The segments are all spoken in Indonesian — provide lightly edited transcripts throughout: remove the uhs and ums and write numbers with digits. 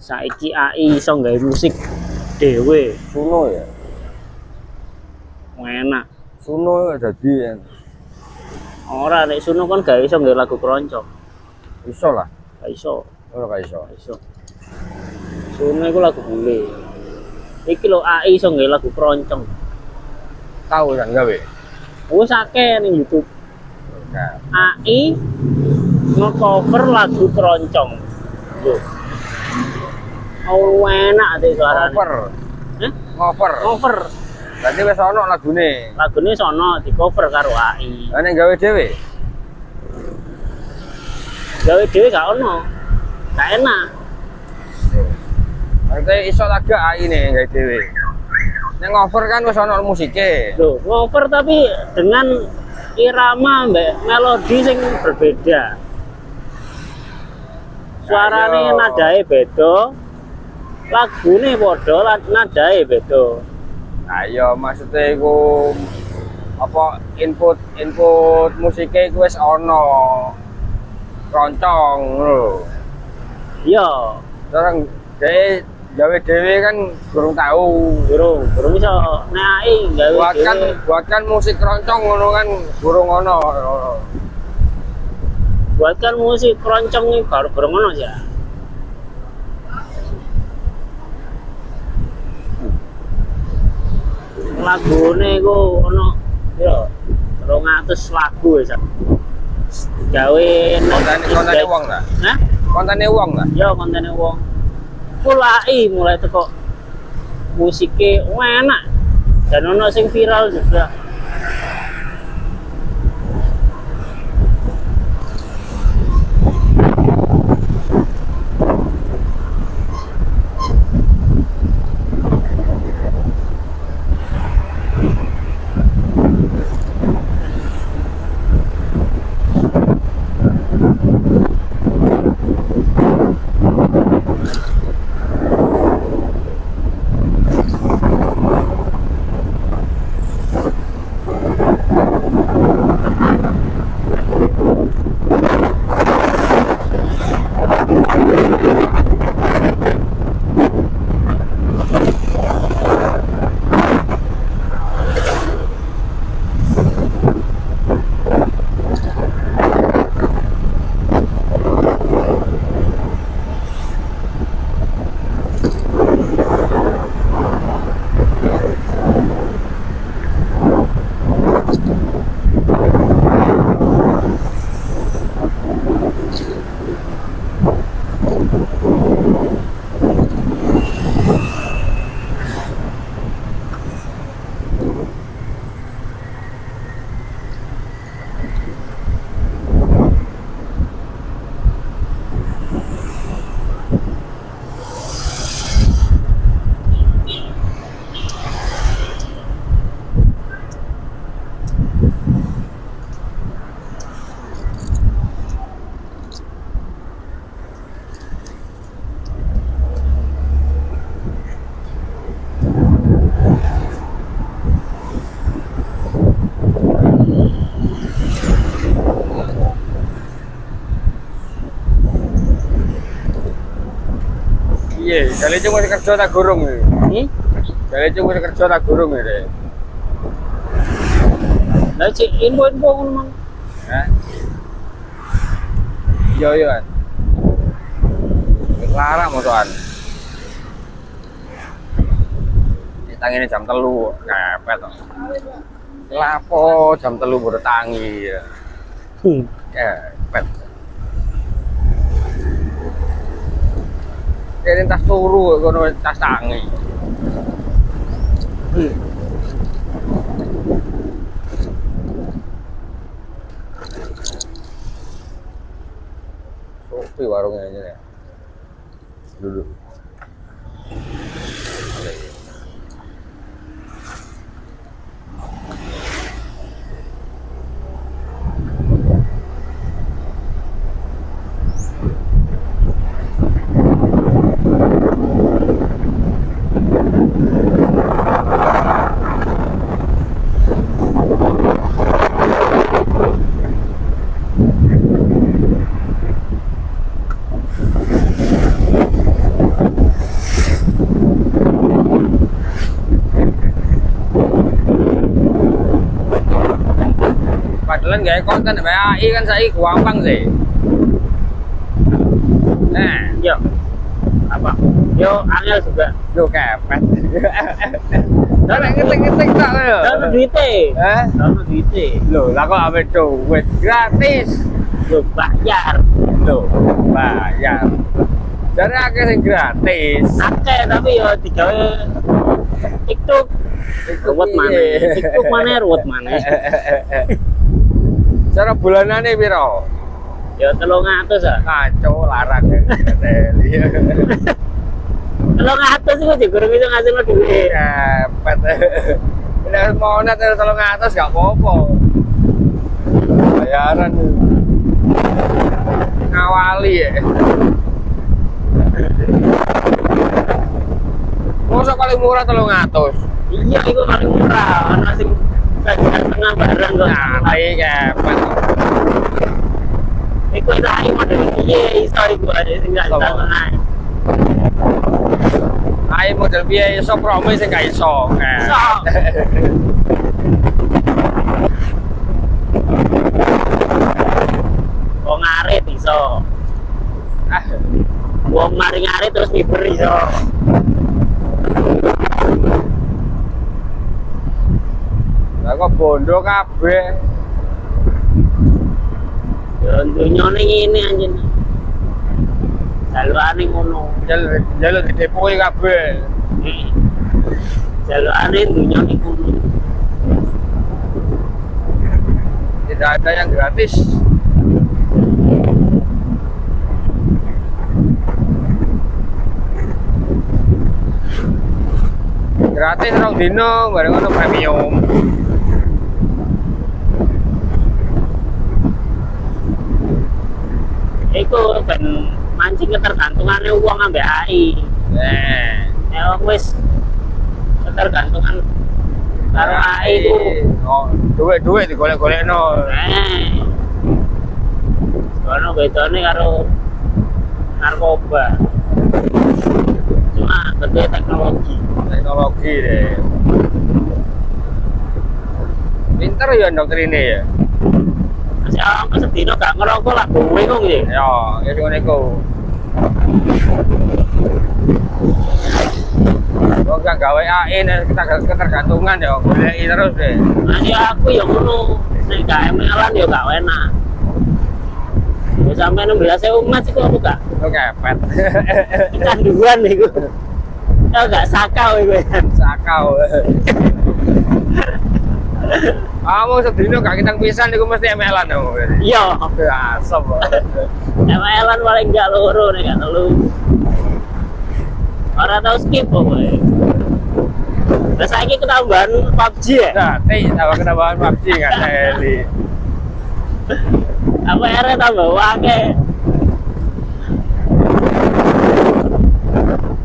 Saiki AI iso gawe musik dhewe. Suno ya. Enak. Suno dadi Ora nek Suno kan gawe iso gawe lagu keroncong. iso lah. Gak iso. Ora gak iso. Gak iso. Suno iku lagu bule. Iki lho AI iso gawe lagu keroncong. Tahu kan gawe. Wis akeh ning YouTube. Nah, AI nge-cover lagu keroncong. Lho. Oh, enak deh suaranya. cover. Hah? Cover. Cover. Berarti wis ono lagune. Lagune sono di cover karo AI. Lah nek gawe dhewe. Gawe dhewe gak ono. Gak enak. Berarti iso laga AI nih gawe dhewe. Nek cover kan wis ono musike. Loh, cover tapi dengan irama mbak melodi sing berbeda. Suarane Ayo. nadae beda. Lagune padha, nadae beda. Ayo maksudnya iku apa input musike iku wis ono. Keroncong lho. Iya, Sekarang gawe dhewe kan durung tahu. burung iso nek AI gawe dhewe. Buatkan musik keroncong ngono kan durung ono. Buatkan musik keroncong iki karo burung ono ya. Lagune iku ono piro? 200 lagu wis. Gawe Kontene wong lah. Hah? Kontene wong lah. Ya kontene wong. Full AI mulai teko musike enak. Dan ono sing viral juga. Iya, kali itu masih kerja tak gurung iki. Kali itu masih kerja tak gurung iki. Lah cek info-info ngono mang. Hah? Iya iya kan. Larang motoran. Ditangine jam 3, kepet kok. Lapo jam 3 baru tangi ya. Kepet. Kene tas turu kono tas tangi. Sepi warungnya aja ya. Duduk. Kalian gaya konten BAI kan saya gampang sih. Yo. Apa? Yo angel juga. Yo kepet. Karena ngetik-ngetik tak lho. Dono duite. Dono duite. Loh, lah kok ame duit gratis. Lo bayar. Loh, bayar. Jadi akeh sing gratis. Akeh tapi yo digawe TikTok. Ruwet mana? TikTok mana ruwet mana? Cara bulanane piro? Ya 300 ah. Kacau larang. 300 iku digurung iso ngasilno duit. Kepet. Nek mau net 300 gak apa-apa. Bayaran ngawali ya. Masa paling murah 300? Iya, iku paling murah. Ana sing gajian tengah barang kok. Nah, kepet. Iku saiki model piye iso iku aja sing gak iso naik. Ayo model piye iso promo sing gak iso. Iso. Wong ngarit iso. Wong mari ngarit terus miber iso. Lah kok bondo kabeh. Ya dunyane ngene anjen. Jalurane ngono. Jalur didepoi kabeh. Jalurane dunyane ngono. Tidak ada yang gratis. Gratis rong dino bareng ono premium. Iku ben mancing ketergantungannya uang ambek AI. Nek wong wis ketergantungan karo AI iku duit digolek-golekno. Ono bedane karo narkoba. Cuma gede teknologi Deh. Pinter ya dokter ini ya. masih orang sedino gak ngerokok lah bingung ya. Ya ngono iku. Kok gak gawe AI kita ketergantungan ya goleki terus deh. Masih aku ya ngono nek gak emelan ya gak enak. Ya sampai 16.000 umat sih kok gak. Lu kepet. Kecanduan iku. Ya gak sakau iku. Sakau. Kamu sedino gak kitang pisan iku mesti emelan yo. Iya. Asem. Emelan paling gak loro nek gak telu. Ora tau skip pokoknya. Terus saiki ketambahan PUBG ya? Nah, tambah ketambahan PUBG kan Eli. Apa ere tambah akeh.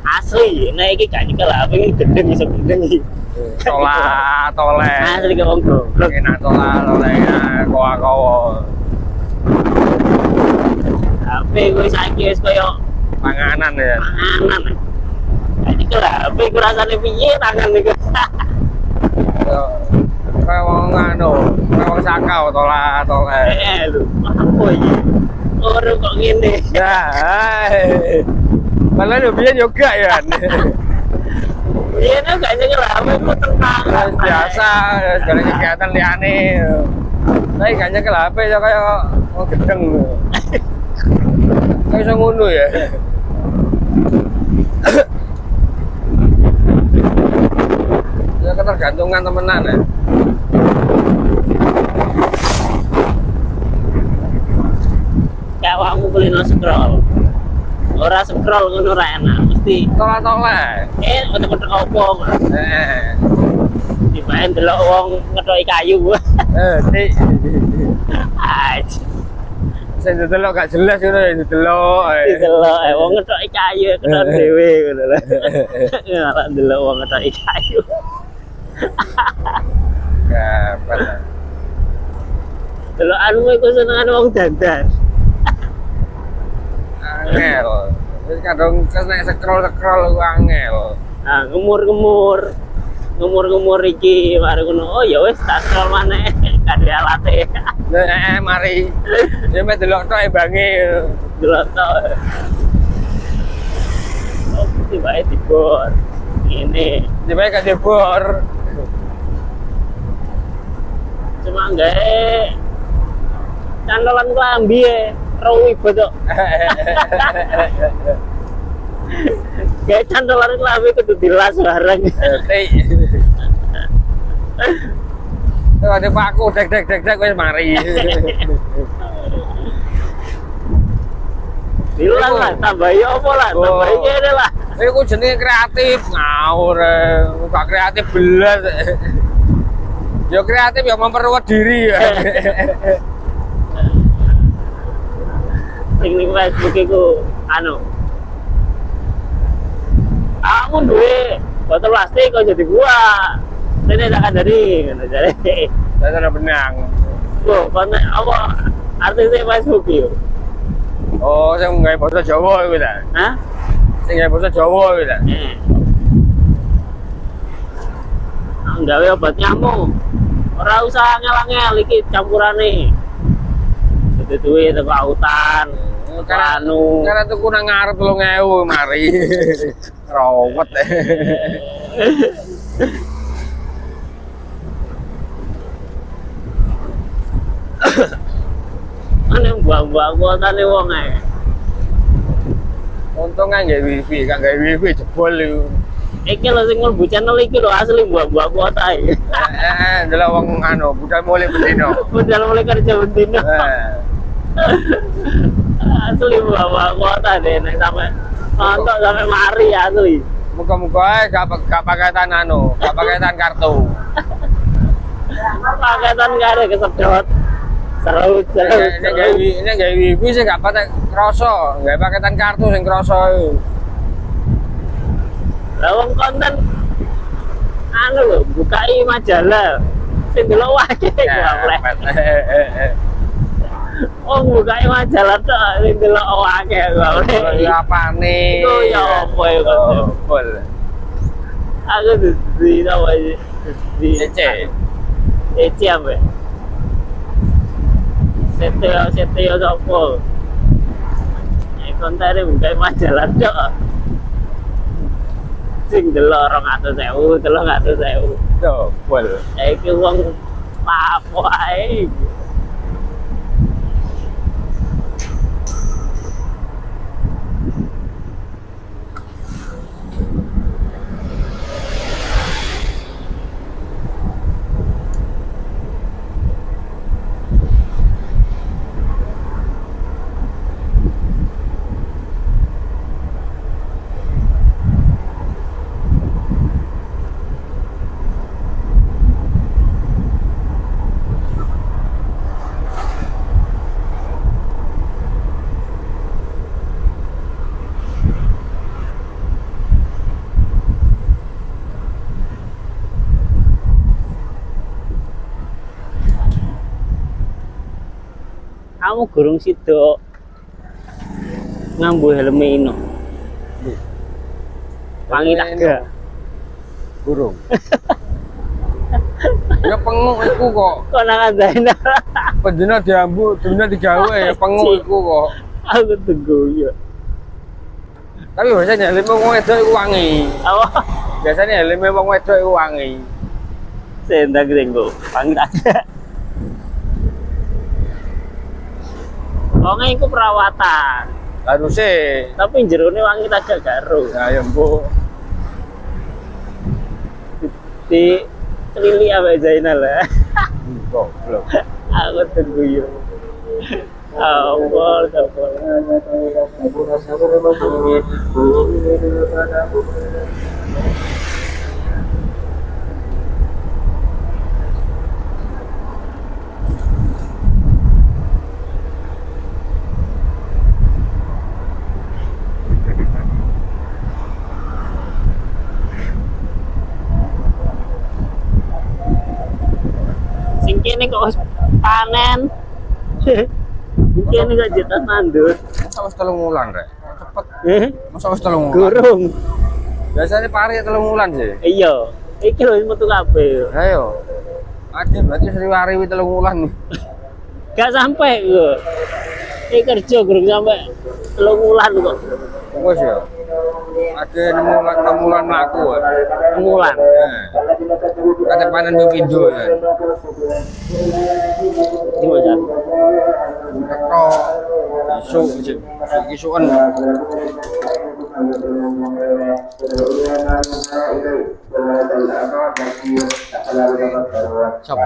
Asli, nek iki gak nyekel HP iki gendeng iso gendeng iki. Tole. Asli ke wong goblok. Enak tole kowa-kowa. HP kuwi saiki wis koyo Panganan ya. panganan. Gak nyekel HP ku rasane piye tangan iku. Yo. Kayak wong anu, kayak wong sakau tole. Lho, apa iki? Ora kok ngene. Ya. Malah lu biyen yoga ya. Iya, nek gak nyekel HP ku tenang. Biasa, segala kegiatan liane. Tapi gak nyekel HP ya kayak wong gedeng. Kayak iso ngono ya. Ya ketergantungan temenan ya. Kayak awakmu kulino scroll. Ora scroll ngono ora enak, mesti Tole. otek-otek opo. Dibaen delok wong ngethoki kayu. Tik. Aj. Sing didelok gak jelas ngono ya didelok. Delok wong ngethoki kayu keton dhewe ngono lho. Ora delok wong ngethoki kayu. Kapan. Delok anu iku senengan wong dandan. Angel. Wis kadang nek scroll ku angel. Nah, ngemur iki mari ngono. Oh ya wis tak scroll maneh. Kadhe alate. Mari. Ya mek delok tok bange. Delok tok. Oh, tiba-tiba dibor. Ini Tiba gak dibor. cuma gawe cantolan klambi e, rawi betok. Gawe cantolan klambi kudu dilas bareng. Ada paku dek wis mari. Dilas lah, tambahi apa lah, tambahi kene lah. Iku jenenge kreatif, ngawur. Gak kreatif belas. Ya kreatif ya memperkuat diri ya. Sing ning Facebook iku anu. Kamu duwe botol plastik kok jadi buah. Ini tak dari ngono jare. Saya benang. Loh, kon apa artis Facebook yo? Oh, sing gawe basa Jawa iku ta. Hah? Sing gawe basa Jawa iku ta. Gawe obat nyamuk. Ora usah ngel-ngel iki campurane. Duwe teko autan. Karena tuku nang ngarep 3.000 mari. Rawet. Ane mbak-mbak kuotane wong ae. Untung kan nggak wifi, kan nggak wifi jebol itu. Iki lho sing mlebu channel iki lho asli mbak-mbak kuota ae. Adalah wong anu, budal mulai bendino. Budal mulai kerja bendino. Asli mbak-mbak kuota deh nek sampe nonton sampe mari asli. Muka-muka gak paketan anu, gak paketan kartu. Paketan kare kesedot. Serut. Ini gak wifi sih gak pakai kroso, gak paketan kartu sing kroso itu. Lah wong konten anu lho, bukai majalah. Sing delok wae oleh. Oh, bukai majalah tok sing delok wae oleh. Ya apane? Iku ya apa ya kok. Bol. Aku di apa di Ece. Ece apa? Seteo sapa? Ya kontare bukai majalah tok. Sing delok 200.000, 300.000. Bol. Iki wong apa ae. Kamu gurung sido ngambu helme ino. Wangi tak gak? Burung. Ya penguk iku kok. Kok nang andane. Pendina diambu, dina digawe ya penguk iku kok. Aku tunggu ya. Tapi biasanya helme wong wedok iku wangi. Apa? Biasanya helme wong wedok iku wangi. Sendak tenggo. Wangi tak gak? Wonge iku perawatan. Harusnya. Tapi jerone wangi tak gak karo. Ya ya mbok. Di celili apa Zainal lah. Goblok. Aku tunggu yo. Awal. Sing kene kok wis panen. Sing kene kok jetas mandut. Masa wis 3 wulan rek. Cepet. Masa wis 3 wulan. Gurung. Biasanya pari 3 wulan sih. Iya. Iki lho metu kabeh. Ayo. Ada berarti Sriwari wi 3 wulan nih. Gak sampai gue. Ini kerja gerung sampai 3 bulan kok. Wes ya. Ada 6 wulan mlaku. 6 bulan. Kate panen pindo ya. Gimana? Teko isuk isukan. Siap.